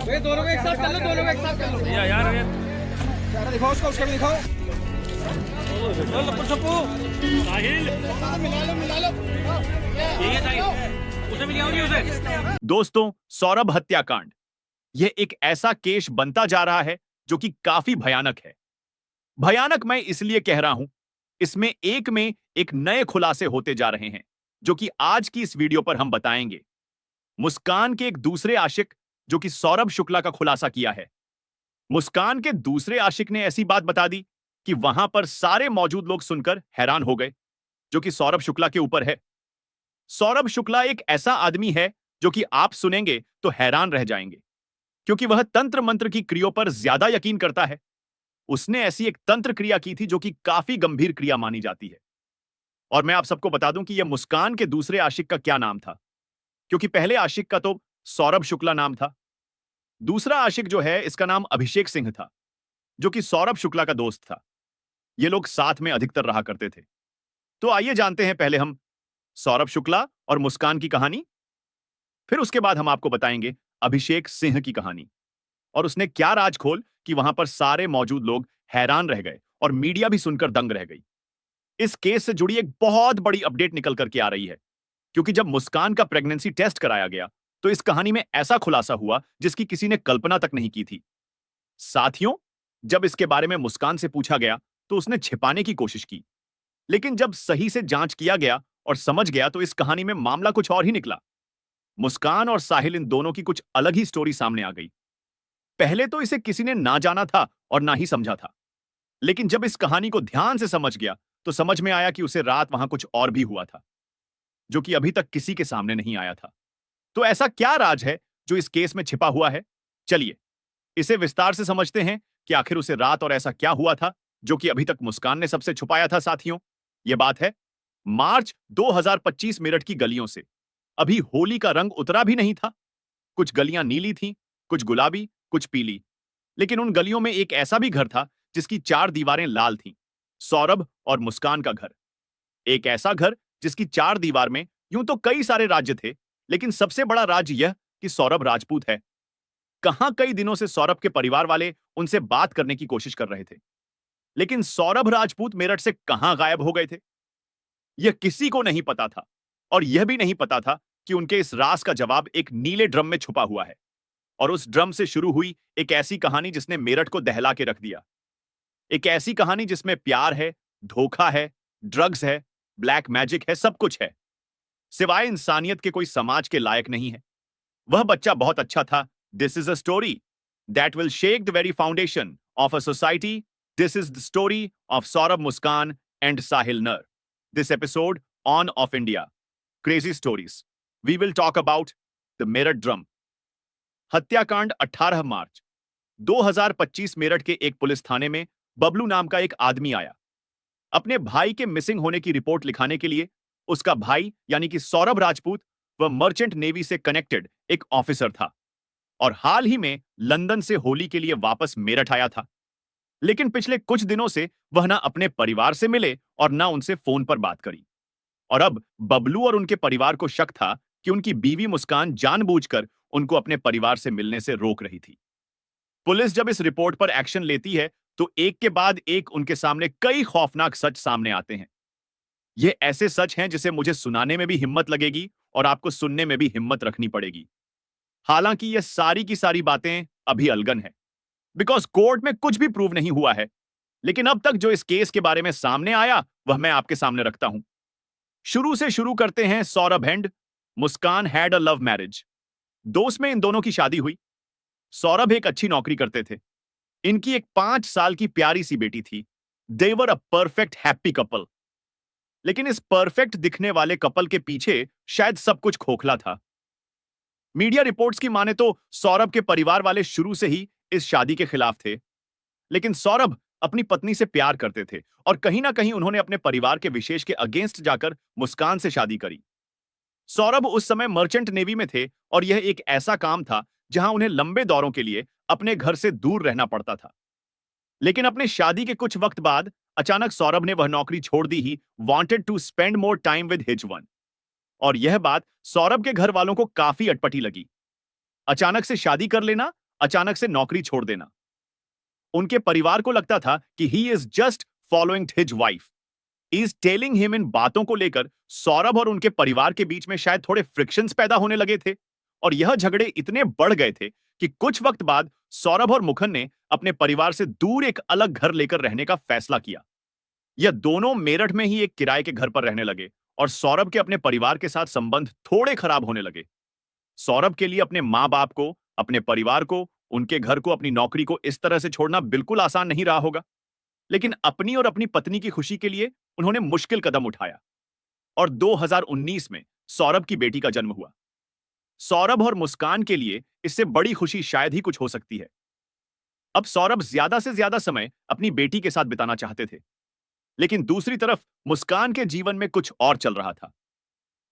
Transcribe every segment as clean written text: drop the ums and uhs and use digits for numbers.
ये दोनों को एक साथ कर लो, दोनों को एक साथ कर लो। यार चेहरा दिखाओ उसका, उसका भी दिखाओ। साहिल मिला लो। ये साहिल उसे भी लियाओगी उसे। दोस्तों, सौरभ हत्याकांड यह एक ऐसा केस बनता जा रहा है जो कि काफी भयानक है। भयानक मैं इसलिए कह रहा हूं, इसमें एक नए खुलासे होते जा रहे हैं जो कि आज की इस वीडियो पर हम बताएंगे। मुस्कान के एक दूसरे आशिक जो कि सौरभ शुक्ला का खुलासा किया है। मुस्कान के दूसरे आशिक ने ऐसी बात बता दी कि वहां पर सारे मौजूद लोग सुनकर हैरान हो गए, जो कि सौरभ शुक्ला के ऊपर है। सौरभ शुक्ला एक ऐसा आदमी है जो कि आप सुनेंगे तो हैरान रह जाएंगे, क्योंकि वह तंत्र मंत्र की क्रियाओं पर ज्यादा यकीन करता है। उसने ऐसी एक तंत्र क्रिया की थी जो कि काफी गंभीर क्रिया मानी जाती है। और मैं आप सबको बता दूं कि यह मुस्कान के दूसरे आशिक का क्या नाम था, क्योंकि पहले आशिक का तो सौरभ शुक्ला नाम था। दूसरा आशिक जो है, इसका नाम अभिषेक सिंह था, जो कि सौरभ शुक्ला का दोस्त था। ये लोग साथ में अधिकतर रहा करते थे। तो आइए जानते हैं पहले हम सौरभ शुक्ला और मुस्कान की कहानी, फिर उसके बाद हम आपको बताएंगे अभिषेक सिंह की कहानी और उसने क्या राज खोल कि वहां पर सारे मौजूद लोग हैरान रह गए और मीडिया भी सुनकर दंग रह गई। इस केस से जुड़ी एक बहुत बड़ी अपडेट निकल करके आ रही है, क्योंकि जब मुस्कान का प्रेगनेंसी टेस्ट कराया गया तो इस कहानी में ऐसा खुलासा हुआ जिसकी किसी ने कल्पना तक नहीं की थी। साथियों, जब इसके बारे में मुस्कान से पूछा गया तो उसने छिपाने की कोशिश की, लेकिन जब सही से जांच किया गया और समझ गया तो इस कहानी में मामला कुछ और ही निकला। मुस्कान और साहिल, इन दोनों की कुछ अलग ही स्टोरी सामने आ गई। पहले तो इसे किसी ने ना जाना था और ना ही समझा था, लेकिन जब इस कहानी को ध्यान से समझ गया तो समझ में आया कि उसे रात वहां कुछ और भी हुआ था, जो कि अभी तक किसी के सामने नहीं आया था। तो ऐसा क्या राज है जो इस केस में छिपा हुआ है? चलिए इसे विस्तार से समझते हैं कि आखिर उसे रात और ऐसा क्या हुआ था जो कि अभी तक मुस्कान ने सबसे छुपाया था। साथियों, यह बात है मार्च 2025 मेरठ की गलियों से। अभी होली का रंग उतरा भी नहीं था। कुछ गलियां नीली थीं, कुछ गुलाबी, कुछ पीली, लेकिन उन गलियों में एक ऐसा भी घर था जिसकी 4 दीवारें लाल थीं। सौरभ और मुस्कान का घर। एक ऐसा घर जिसकी 4 दीवार में यूं तो कई सारे राज्य थे, लेकिन सबसे बड़ा राज्य यह कि सौरभ राजपूत है। कहां कई दिनों से सौरभ के परिवार वाले उनसे बात करने की कोशिश कर रहे थे, लेकिन सौरभ राजपूत मेरठ से कहां गायब हो गए थे, यह किसी को नहीं पता था। और यह भी नहीं पता था कि उनके इस राज का जवाब एक नीले ड्रम में छुपा हुआ है। और उस ड्रम से शुरू हुई एक ऐसी कहानी जिसने मेरठ को दहला के रख दिया। एक ऐसी कहानी जिसमें प्यार है, धोखा है, ड्रग्स है, ब्लैक मैजिक है, सब कुछ है। सिवाय इंसानियत के कोई समाज के लायक नहीं है। वह बच्चा बहुत अच्छा था। This is a story that will shake the very foundation of a society. This is the story of Saurabh, Muskan and Sahil नर। This episode on of India Crazy Stories. We will talk about the Meerut Drum. हत्याकांड 18 मार्च 2025 मेरठ के एक police थाने में बबलू नाम का एक आदमी आया अपने भाई के मिसिंग होने की रिपोर्ट लिखाने के लिए। उसका भाई यानी कि सौरभ राजपूत वह मर्चेंट नेवी से कनेक्टेड एक ऑफिसर था और हाल ही में लंदन से होली के लिए वापस मेरठ आया था। लेकिन पिछले कुछ दिनों से वह ना अपने परिवार से मिले और ना उनसे फोन पर बात करी। और अब बबलू और उनके परिवार को शक था कि उनकी बीवी मुस्कान जानबूझकर उनको अपने परिवार से मिलने से रोक रही थी। पुलिस जब इस रिपोर्ट पर एक्शन लेती है तो एक के बाद एक उनके सामने कई खौफनाक सच सामने आते हैं। ये ऐसे सच हैं जिसे मुझे सुनाने में भी हिम्मत लगेगी और आपको सुनने में भी हिम्मत रखनी पड़ेगी। हालांकि ये सारी की सारी बातें अभी अलगन है, बिकॉज कोर्ट में कुछ भी प्रूव नहीं हुआ है। लेकिन अब तक जो इस केस के बारे में सामने आया वह मैं आपके सामने रखता हूं। शुरू से शुरू करते हैं। Saurabh and Muskan had a love marriage. दोस्त में इन दोनों की शादी हुई। सौरभ एक अच्छी नौकरी करते थे। इनकी एक 5 साल की प्यारी सी बेटी थी। दे वर अ परफेक्ट हैप्पी कपल। लेकिन इस परफेक्ट दिखने वाले कपल के पीछे शायद सब कुछ खोखला था। मीडिया रिपोर्ट्स की माने तो सौरभ के परिवार वाले शुरू से ही इस शादी के खिलाफ थे। लेकिन सौरभ अपनी पत्नी से प्यार करते थे और कहीं ना कहीं उन्होंने अपने परिवार के विशेष के अगेंस्ट जाकर मुस्कान से शादी करी। सौरभ उस समय मर्चेंट नेवी में थे और यह एक ऐसा काम था जहां उन्हें लंबे दौरों के लिए अपने घर से दूर रहना पड़ता था। लेकिन अपने शादी के कुछ वक्त बाद अचानक सौरभ ने वह नौकरी छोड़ दी he wanted to spend more time with his one. और यह बात सौरभ के घर वालों को काफी अटपटी लगी। अचानक से शादी कर लेना, अचानक से नौकरी छोड़ देना। उनके परिवार को लगता था कि he is just following his wife, is telling him. इन बातों को लेकर सौरभ और उनके परिवार के बीच में शायद थोड़े फ्रिक्शंस पैदा होने लगे थे, और यह झगड़े इतने बढ़ गए थे कि कुछ वक्त बाद सौरभ और मुखन ने अपने परिवार से दूर एक अलग घर लेकर रहने का फैसला किया। यह दोनों मेरठ में ही एक किराए के घर पर रहने लगे, और सौरभ के अपने परिवार के साथ संबंध थोड़े खराब होने लगे। सौरभ के लिए अपने माँ बाप को, अपने परिवार को, उनके घर को, अपनी नौकरी को इस तरह से छोड़ना बिल्कुल आसान नहीं रहा होगा, लेकिन अपनी और अपनी पत्नी की खुशी के लिए उन्होंने मुश्किल कदम उठाया, और 2019 में सौरभ की बेटी का जन्म हुआ। सौरभ और मुस्कान के लिए इससे बड़ी खुशी शायद ही कुछ हो सकती है। अब सौरभ ज्यादा से ज्यादा समय अपनी बेटी के साथ बिताना चाहते थे, लेकिन दूसरी तरफ मुस्कान के जीवन में कुछ और चल रहा था।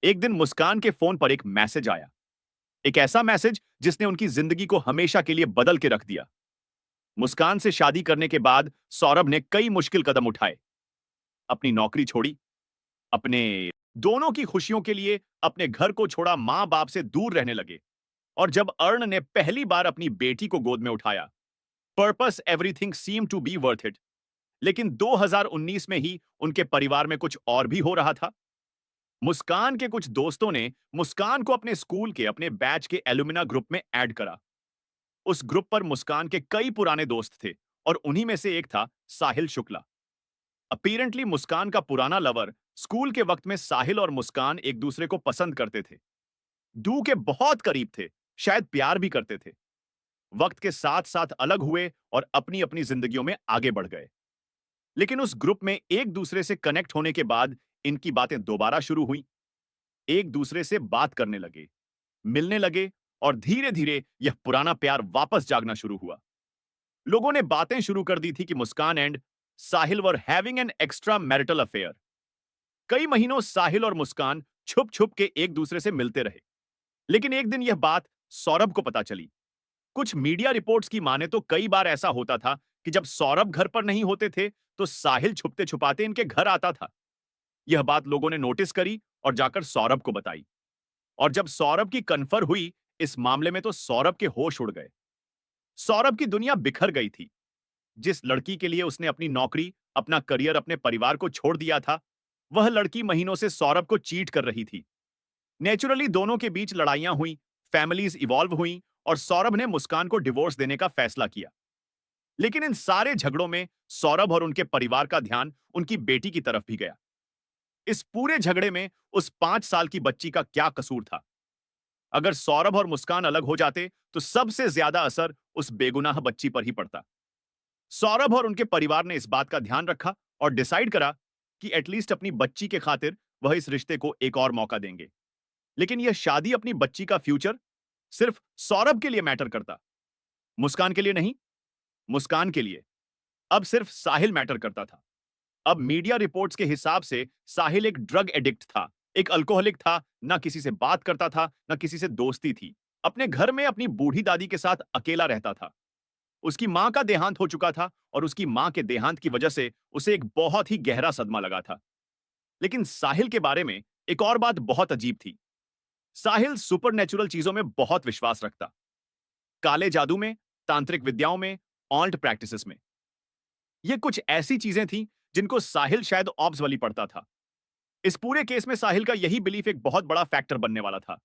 एक दिन मुस्कान के फोन पर एक मैसेज आया, एक ऐसा मैसेज जिसने उनकी जिंदगी को हमेशा के लिए बदल के रख दिया। मुस्कान से शादी करने के बाद सौरभ ने कई मुश्किल कदम उठाए, अपनी नौकरी छोड़ी, अपने दोनों की खुशियों के लिए अपने घर को छोड़ा, मां बाप से दूर रहने लगे, और जब अर्ण ने पहली बार अपनी बेटी को गोद में उठाया, purpose everything seem to be worth it. लेकिन 2019 में ही उनके परिवार में कुछ और भी हो रहा था। मुस्कान के कुछ दोस्तों ने मुस्कान को अपने स्कूल के अपने बैच के एलुमिना ग्रुप में ऐड करा। उस ग्रुप पर मुस्कान के कई पुराने दोस्त थे, और उन्हीं में से एक था साहिल शुक्ला। अपीरेंटली मुस्कान का पुराना लवर। स्कूल के वक्त में साहिल और मुस्कान एक दूसरे को पसंद करते थे, डू के बहुत करीब थे, शायद प्यार भी करते थे। वक्त के साथ साथ अलग हुए और अपनी अपनी जिंदगियों में आगे बढ़ गए। लेकिन उस ग्रुप में एक दूसरे से कनेक्ट होने के बाद इनकी बातें दोबारा शुरू हुई। एक दूसरे से बात करने लगे, मिलने लगे, और धीरे धीरे यह पुराना प्यार वापस जागना शुरू हुआ। लोगों ने बातें शुरू कर दी थी कि Muskan and Sahil were having an extra marital affair. कई महीनों साहिल और मुस्कान छुप छुप के एक दूसरे से मिलते रहे, लेकिन एक दिन यह बात सौरभ को पता चली। कुछ मीडिया रिपोर्ट्स की माने तो कई बार ऐसा होता था कि जब सौरभ घर पर नहीं होते थे तो साहिल छुपते छुपाते इनके घर आता था। यह बात लोगों ने नोटिस करी और जाकर सौरभ को बताई, और जब सौरभ की कन्फर्म हुई इस मामले में तो सौरभ के होश उड़ गए। सौरभ की दुनिया बिखर गई थी। जिस लड़की के लिए उसने अपनी नौकरी, अपना करियर, अपने परिवार को छोड़ दिया था, वह लड़की महीनों से सौरभ को चीट कर रही थी। नेचुरली दोनों के बीच लड़ाइयां हुई, फैमिलीज इवॉल्व हुई, और सौरभ ने मुस्कान को डिवोर्स देने का फैसला किया। लेकिन इन सारे झगड़ों में सौरभ और उनके परिवार का ध्यान उनकी बेटी की तरफ भी गया। इस पूरे झगड़े में उस 5 साल की बच्ची का क्या कसूर था? अगर सौरभ और मुस्कान अलग हो जाते तो सबसे ज्यादा असर उस बेगुनाह बच्ची पर ही पड़ता। सौरभ और उनके परिवार ने इस बात का ध्यान रखा और डिसाइड करा कि एटलीस्ट अपनी बच्ची के खातिर वह इस रिश्ते को एक और मौका देंगे। लेकिन यह शादी, अपनी बच्ची का फ्यूचर, सिर्फ सौरभ के लिए मैटर करता, मुस्कान के लिए नहीं। मुस्कान के लिए अब सिर्फ साहिल मैटर करता था। अब मीडिया रिपोर्ट्स के हिसाब से साहिल एक ड्रग एडिक्ट था, एक अल्कोहलिक था, ना किसी से बात करता था, ना किसी से दोस्ती थी। अपने घर में अपनी बूढ़ी दादी के साथ अकेला रहता था। उसकी मां का देहांत हो चुका था, और उसकी मां के देहांत की वजह से उसे एक बहुत ही गहरा सदमा लगा था। लेकिन साहिल के बारे में एक और बात बहुत अजीब थी। साहिल सुपरनेचुरल चीजों में बहुत विश्वास रखता, काले जादू में, तांत्रिक विद्याओं में, ऑल्ट प्रैक्टिसेस में। ये कुछ ऐसी चीजें थी जिनको साहिल शायद ऑब्स वाली पड़ता था। इस पूरे केस में साहिल का यही बिलीफ एक बहुत बड़ा फैक्टर बनने वाला था।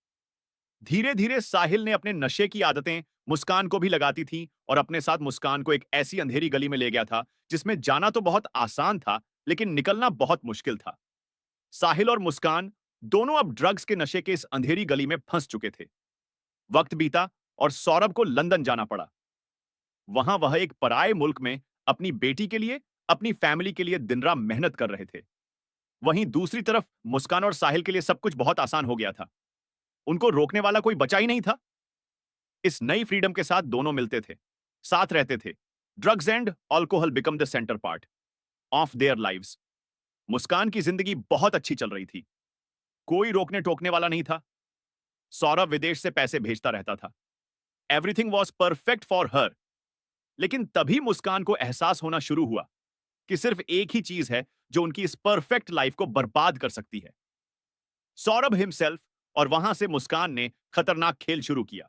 धीरे धीरे साहिल ने अपने नशे की आदतें मुस्कान को भी लगाती थी, और अपने साथ मुस्कान को एक ऐसी अंधेरी गली में ले गया था जिसमें जाना तो बहुत आसान था, लेकिन निकलना बहुत मुश्किल था। साहिल और मुस्कान दोनों अब ड्रग्स के नशे के इस अंधेरी गली में फंस चुके थे। वक्त बीता और सौरभ को लंदन जाना पड़ा। वहां वह एक पराये मुल्क में अपनी बेटी के लिए, अपनी फैमिली के लिए दिन रात मेहनत कर रहे थे। वहीं दूसरी तरफ मुस्कान और साहिल के लिए सब कुछ बहुत आसान हो गया था। उनको रोकने वाला कोई बचा ही नहीं था। इस नई फ्रीडम के साथ दोनों मिलते थे, साथ रहते थे। Drugs and alcohol become the centre part of their lives. Muskan की जिंदगी बहुत अच्छी चल रही थी, कोई रोकने टोकने वाला नहीं था। सौरभ विदेश से पैसे भेजता रहता था। Everything was perfect for her. लेकिन तभी मुस्कान को एहसास होना शुरू हुआ कि सिर्फ एक ही चीज है जो उनकी इस परफेक्ट लाइफ को बर्बाद कर सकती है, सौरभ हिमसेल्फ। और वहां से मुस्कान ने खतरनाक खेल शुरू किया।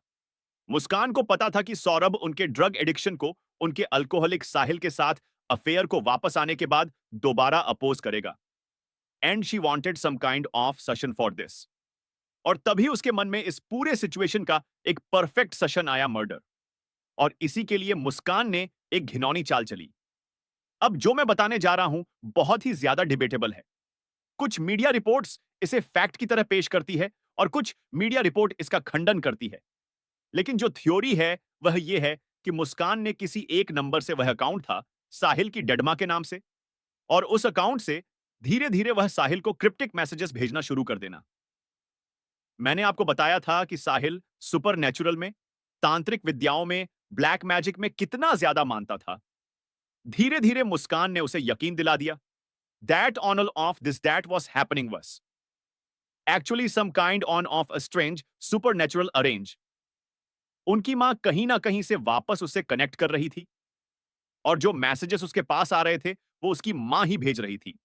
मुस्कान को पता था कि सौरभ उनके ड्रग एडिक्शन को उनके अल्कोहलिक साहिल के साथ अफेयर को वापस आने के बाद दोबारा अपोज करेगा and she wanted some kind of session for this. और तभी उसके मन में इस पूरे सिचुएशन का एक परफेक्ट सेशन आया, मर्डर। और इसी के लिए मुस्कान ने एक घिनौनी चाल चली। अब जो मैं बताने जा रहा हूं बहुत ही ज्यादा डिबेटेबल है। कुछ मीडिया रिपोर्ट्स इसे फैक्ट की तरह पेश करती है और कुछ मीडिया रिपोर्ट इसका खंडन करती है। लेकिन जो थ्योरी है वह यह है कि मुस्कान ने किसी एक नंबर से, वह अकाउंट था साहिल की डेडमा के नाम से, और उस अकाउंट से धीरे धीरे वह साहिल को क्रिप्टिक मैसेजेस भेजना शुरू कर देना। मैंने आपको बताया था कि साहिल सुपर नेचुरल में, तांत्रिक विद्याओं में, ब्लैक मैजिक में कितना ज्यादा मानता था। धीरे धीरे मुस्कान ने उसे यकीन दिला दिया that on of this that was happening was actually some kind on of a strange supernatural arrange. उनकी मां कहीं ना कहीं से वापस उससे कनेक्ट कर रही थी और जो मैसेजेस उसके पास आ रहे थे वो उसकी मां ही भेज रही थी।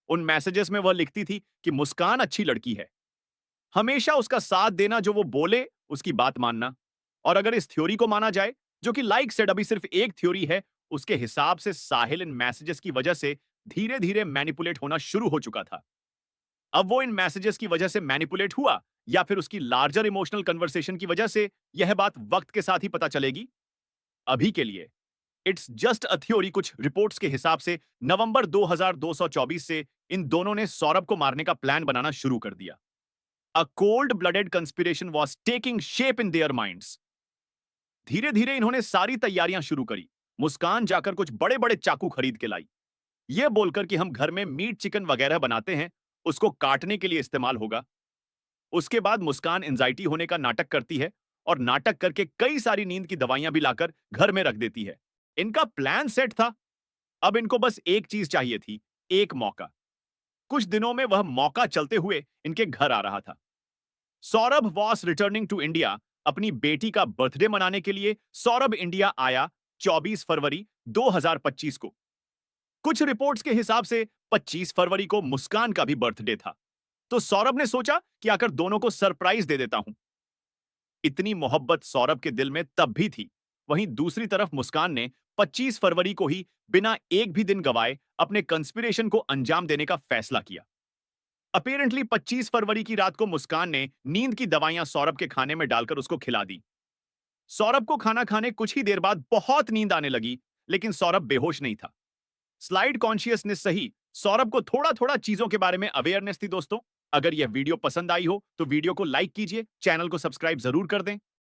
उन मैसेजेस में वह लिखती थी कि मुस्कान अच्छी लड़की है, हमेशा उसका साथ देना, जो वो बोले उसकी बात मानना। और अगर इस थ्योरी को माना जाए, जो कि लाइक सेड अभी सिर्फ एक थ्योरी है, उसके हिसाब से साहिल इन मैसेजेस की वजह से धीरे धीरे मैनिपुलेट होना शुरू हो चुका था। अब वो इन मैसेजेस की वजह से मैनिपुलेट हुआ या फिर उसकी लार्जर इमोशनल कन्वर्सेशन की वजह से, यह बात वक्त के साथ ही पता चलेगी। अभी के लिए इट्स जस्ट अ थ्योरी। कुछ रिपोर्ट्स के हिसाब से नवंबर 2224 से इन दोनों ने सौरभ को मारने का प्लान बनाना शुरू कर दिया। A cold-blooded conspiration was taking shape in their minds. धीरे धीरे इन्होंने सारी तैयारियां शुरू करी। मुस्कान जाकर कुछ बड़े बड़े चाकू खरीद के लाई, यह बोलकर कि हम घर में मीट चिकन वगैरह बनाते हैं, उसको काटने के लिए इस्तेमाल होगा। उसके बाद मुस्कान एंजाइटी होने का नाटक करती है और नाटक करके कई सारी नींद की दवाइयां भी लाकर घर में रख देती है। इनका प्लान सेट था। अब इनको बस एक चीज चाहिए थी, एक मौका। कुछ दिनों में वह मौका चलते हुए इनके घर आ रहा था। Saurabh was returning to India. अपनी बेटी का बर्थडे मनाने के लिए सौरभ इंडिया आया 24 फरवरी 2025 को। कुछ रिपोर्ट्स के हिसाब से 25 फरवरी को मुस्कान का भी बर्थडे था, तो सौरभ ने सोचा कि आकर दोनों को सरप्राइज दे देता हूं। इतनी मोहब्बत सौरभ के दिल में तब भी थी। वहीं दूसरी तरफ मुस्कान ने 25 फरवरी को ही बिना एक भी दिन गवाए अपने कंस्पिरेशन को अंजाम देने का फैसला किया। अपीरेंटली 25 फरवरी की रात को मुस्कान ने नींद की दवाइयां सौरभ के खाने में डालकर उसको खिला दी। सौरभ को खाना खाने कुछ ही देर बाद बहुत नींद आने लगी, लेकिन सौरभ बेहोश नहीं था। स्लाइड कॉन्शियसनेस सही, सौरभ को थोड़ा थोड़ा चीजों के बारे में अवेयरनेस थी। दोस्तों, अगर यह वीडियो पसंद आई हो तो वीडियो को लाइक कीजिए, चैनल को सब्सक्राइब जरूर कर दें।